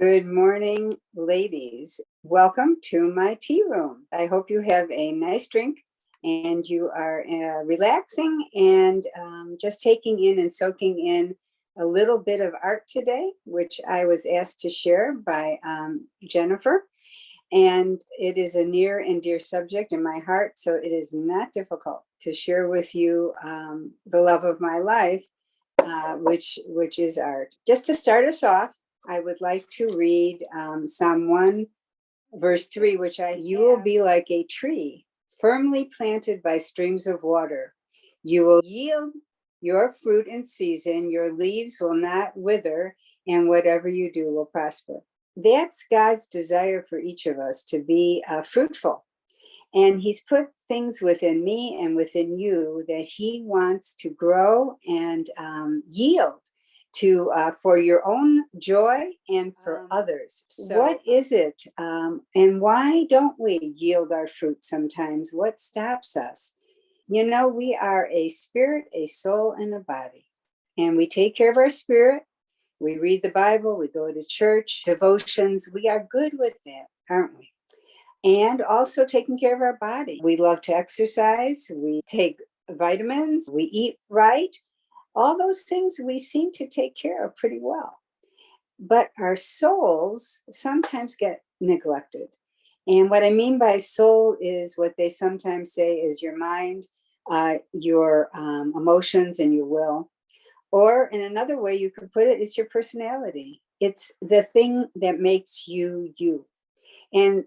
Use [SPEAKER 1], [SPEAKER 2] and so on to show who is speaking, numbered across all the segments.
[SPEAKER 1] Good morning, ladies. Welcome to my tea room. I hope you have a nice drink and you are relaxing and just taking in and soaking in a little bit of art today, which I was asked to share by Jennifer. And it is a near and dear subject in my heart, so it is not difficult to share with you the love of my life, which is art. Just to start us off, I would like to read Psalm 1, verse 3, you will be like a tree firmly planted by streams of water. You will yield your fruit in season, your leaves will not wither, and whatever you do will prosper. That's God's desire for each of us, to be fruitful. And he's put things within me and within you that he wants to grow and yield to for your own joy and for others. So what is it? And why don't we yield our fruit sometimes? What stops us? You know, we are a spirit, a soul, and a body. And we take care of our spirit. We read the Bible, we go to church, devotions. We are good with that, aren't we? And also taking care of our body. We love to exercise, we take vitamins, we eat right. All those things we seem to take care of pretty well. But our souls sometimes get neglected. And what I mean by soul is what they sometimes say is your mind, your emotions, and your will. Or in another way you could put it, it's your personality. It's the thing that makes you you. And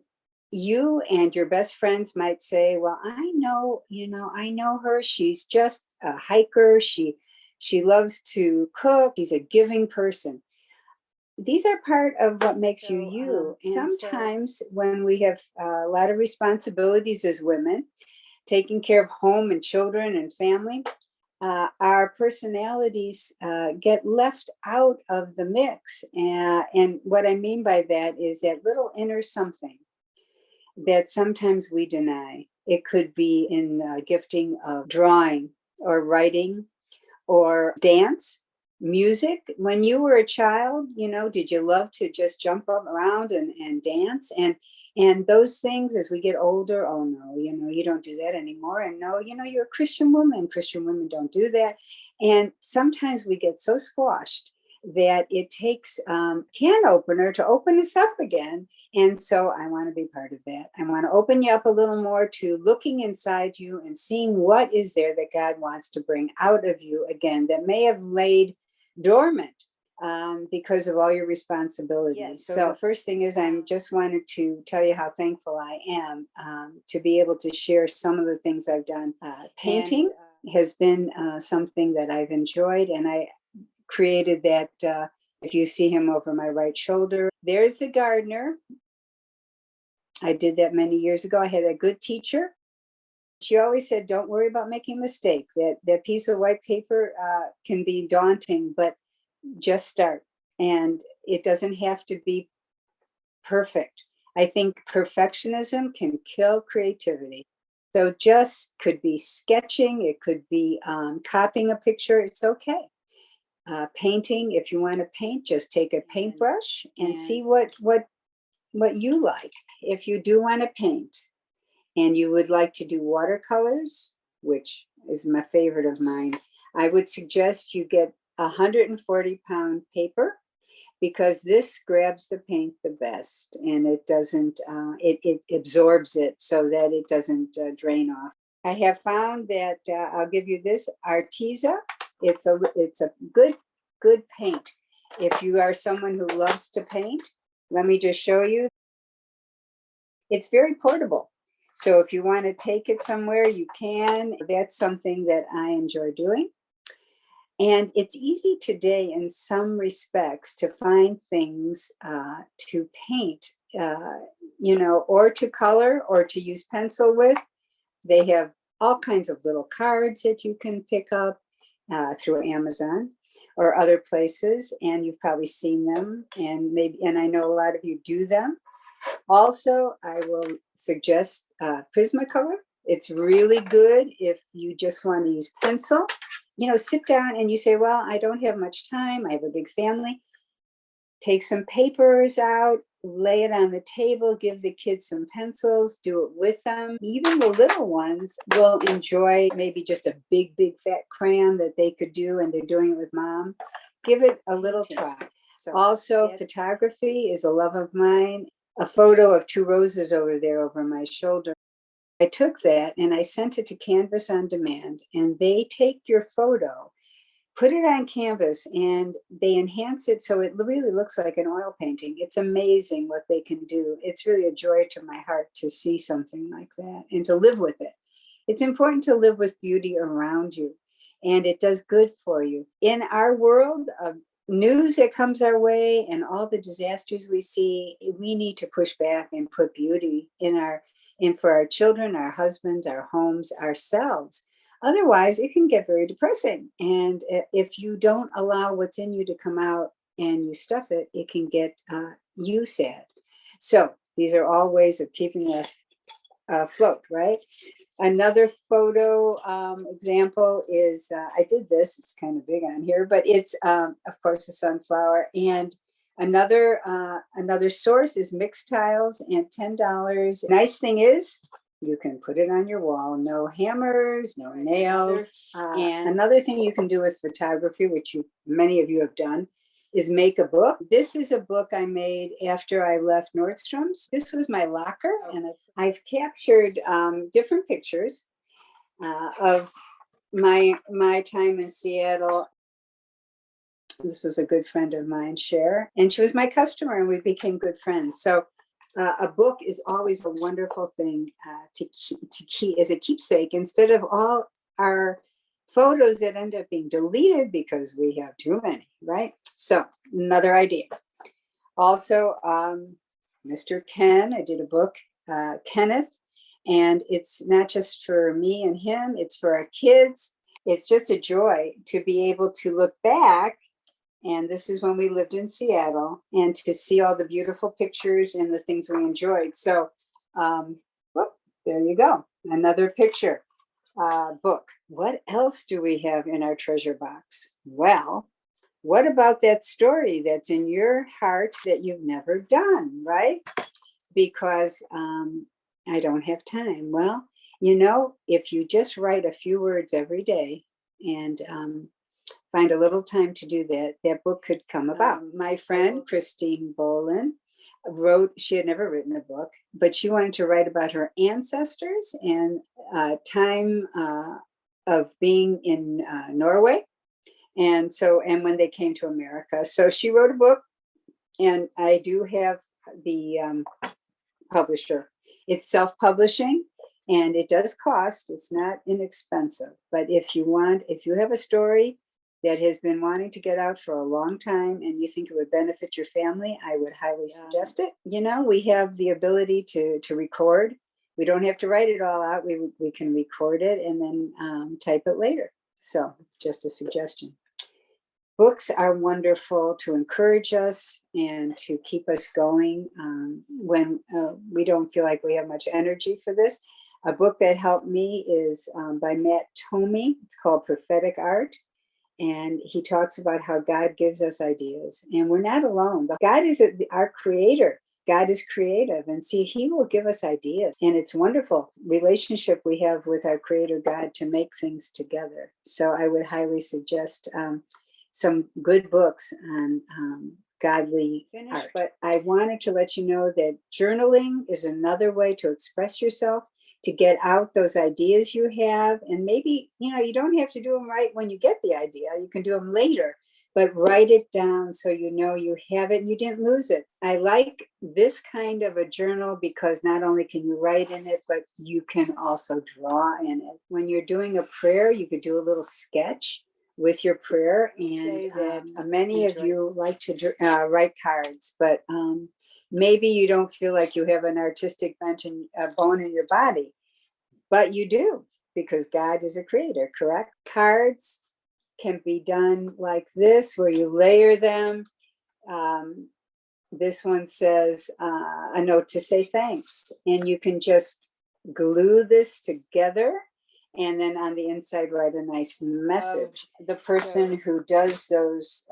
[SPEAKER 1] you and your best friends might say, well, I know her. She's just a hiker. She loves to cook. She's a giving person. These are part of what makes you you. Sometimes when we have a lot of responsibilities as women, taking care of home and children and family, our personalities get left out of the mix. And what I mean by that is that little inner something that sometimes we deny. It could be in the gifting of drawing or writing or dance, music. When you were a child, did you love to just jump up around and dance? And those things, as we get older, oh no, you don't do that anymore. And no, you're a Christian woman. Christian women don't do that. And sometimes we get so squashed that it takes can opener to open us up again. And so I want to be part of that. I want to open you up a little more to looking inside you and seeing what is there that God wants to bring out of you again that may have laid dormant because of all your responsibilities. Yes, so the first thing is I just wanted to tell you how thankful I am to be able to share some of the things I've done. Painting has been something that I've enjoyed, and I created that. If you see him over my right shoulder, there's the gardener. I did that many years ago. I had a good teacher. She always said, don't worry about making a mistake. That piece of white paper can be daunting, but just start. And it doesn't have to be perfect. I think perfectionism can kill creativity. So just could be sketching. It could be copying a picture. It's okay. Painting, if you want to paint, just take a paintbrush and see what you like. If you do want to paint and you would like to do watercolors, which is my favorite of mine, I would suggest you get 140-pound paper, because this grabs the paint the best, and it doesn't, it absorbs it so that it doesn't drain off. I have found that I'll give you this Arteza. It's a good paint. If you are someone who loves to paint, let me just show you. It's very portable. So if you want to take it somewhere, you can. That's something that I enjoy doing. And it's easy today in some respects to find things to paint, or to color or to use pencil with. They have all kinds of little cards that you can pick up through Amazon or other places, and you've probably seen them, and I know a lot of you do them. Also, I will suggest Prismacolor. It's really good if you just want to use pencil. Sit down and you say, well, I don't have much time. I have a big family. take some papers out, lay it on the table, give the kids some pencils, do it with them. Even the little ones will enjoy maybe just a big, big fat crayon that they could do, and they're doing it with mom. Give it a little try. So also, photography is a love of mine. A photo of two roses over there over my shoulder. I took that and I sent it to Canvas on Demand, and they take your photo, put it on canvas, and they enhance it so it really looks like an oil painting. It's amazing what they can do. It's really a joy to my heart to see something like that and to live with it. It's important to live with beauty around you, and it does good for you. In our world of news that comes our way and all the disasters we see, we need to push back and put beauty in for our children, our husbands, our homes, ourselves. Otherwise, it can get very depressing. And if you don't allow what's in you to come out and you stuff it, it can get you sad. So these are all ways of keeping us afloat, right? Another photo example is, I did this, it's kind of big on here, but it's, of course, a sunflower. And another source is mixed tiles and $10. Nice thing is, you can put it on your wall, no hammers, no nails. And another thing you can do with photography, which many of you have done, is make a book. This is a book I made after I left Nordstrom's. This was my locker, and I've captured different pictures of my time in Seattle. This was a good friend of mine, Cher, and she was my customer, and we became good friends. So a book is always a wonderful thing to keep as a keepsake, instead of all our photos that end up being deleted because we have too many, right? So another idea. Also, Mr. Ken, I did a book, Kenneth, and it's not just for me and him, it's for our kids. It's just a joy to be able to look back, and this is when we lived in Seattle, and to see all the beautiful pictures and the things we enjoyed. So, there you go, another picture. Book. What else do we have in our treasure box? Well, what about that story that's in your heart that you've never done, right? Because I don't have time. Well, if you just write a few words every day and find a little time to do that, that book could come about. My friend, Christine Bolin, she had never written a book, but she wanted to write about her ancestors and time of being in Norway. And when they came to America. So she wrote a book, and I do have the publisher. It's self-publishing, and it does cost. It's not inexpensive. But if you have a story that has been wanting to get out for a long time and you think it would benefit your family, I would highly suggest it. We have the ability to record. We don't have to write it all out. We can record it and then type it later. So just a suggestion. Books are wonderful to encourage us and to keep us going when we don't feel like we have much energy for this. A book that helped me is by Matt Tomey. It's called Prophetic Art. And he talks about how God gives us ideas, and we're not alone. God is our creator. God is creative, and see, he will give us ideas, and it's wonderful relationship we have with our creator God to make things together. So I would highly suggest some good books on godly art. But I wanted to let you know that journaling is another way to express yourself, to get out those ideas you have. And maybe, you don't have to do them right when you get the idea. You can do them later, but write it down so you have it and you didn't lose it. I like this kind of a journal because not only can you write in it, but you can also draw in it. When you're doing a prayer, you could do a little sketch with your prayer. And that many of you like to write cards, but maybe you don't feel like you have an artistic bone in your body, but you do, because God is a creator, correct? Cards can be done like this, where you layer them. This one says a note to say thanks, and you can just glue this together And then on the inside, write a nice message. The person who does those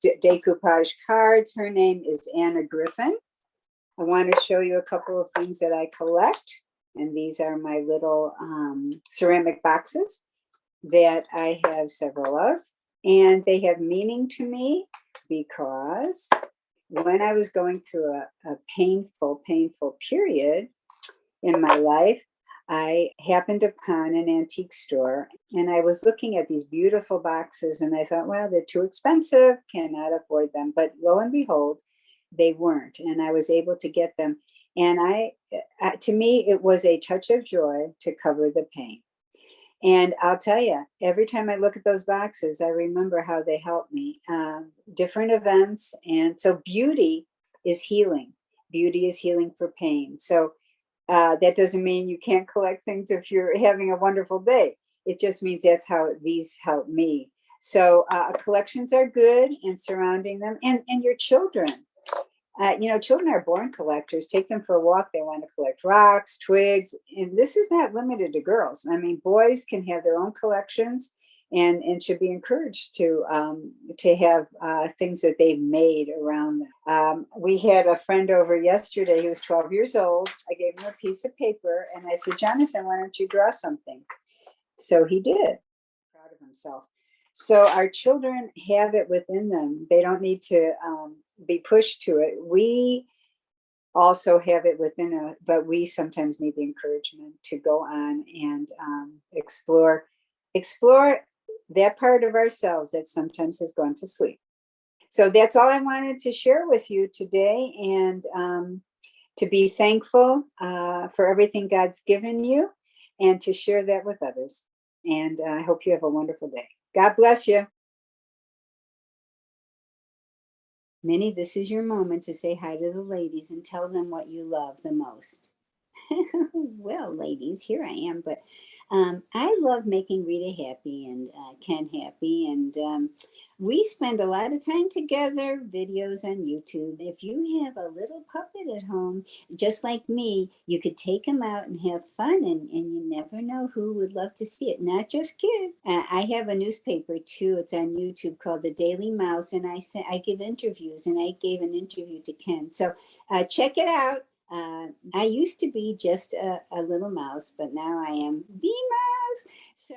[SPEAKER 1] decoupage cards, her name is Griffin. I want to show you a couple of things that I collect. And these are my little ceramic boxes that I have several of. And they have meaning to me because when I was going through a painful period in my life, I happened upon an antique store and I was looking at these beautiful boxes and I thought, well, they're too expensive, cannot afford them. But lo and behold, they weren't. And I was able to get them. And to me, it was a touch of joy to cover the pain. And I'll tell you, every time I look at those boxes, I remember how they helped me, different events. And so beauty is healing. Beauty is healing for pain. So that doesn't mean you can't collect things if you're having a wonderful day. It just means that's how these help me. So collections are good and surrounding them and your children. Children are born collectors. Take them for a walk. They want to collect rocks, twigs. And this is not limited to girls. I mean, boys can have their own collections and should be encouraged to have things that they've made around them. We had a friend over yesterday. He was 12 years old. I gave him a piece of paper and I said, Jonathan, why don't you draw something? So he did. Proud of himself. So our children have it within them. They don't need to be pushed to it. We also have it within us, but we sometimes need the encouragement to go on and explore that part of ourselves that sometimes has gone to sleep. So that's all I wanted to share with you today, and to be thankful for everything God's given you and to share that with others. And I hope you have a wonderful day. God bless you. Minnie, this is your moment to say hi to the ladies and tell them what you love the most. Well, ladies, here I am. But I love making Rita happy and Ken happy. And we spend a lot of time together, videos on YouTube. If you have a little puppet at home, just like me, you could take him out and have fun. And you never know who would love to see it. Not just kids. I have a newspaper, too. It's on YouTube called The Daily Mouse. And I give interviews. And I gave an interview to Ken. So check it out. I used to be just a little mouse, but now I am the mouse. So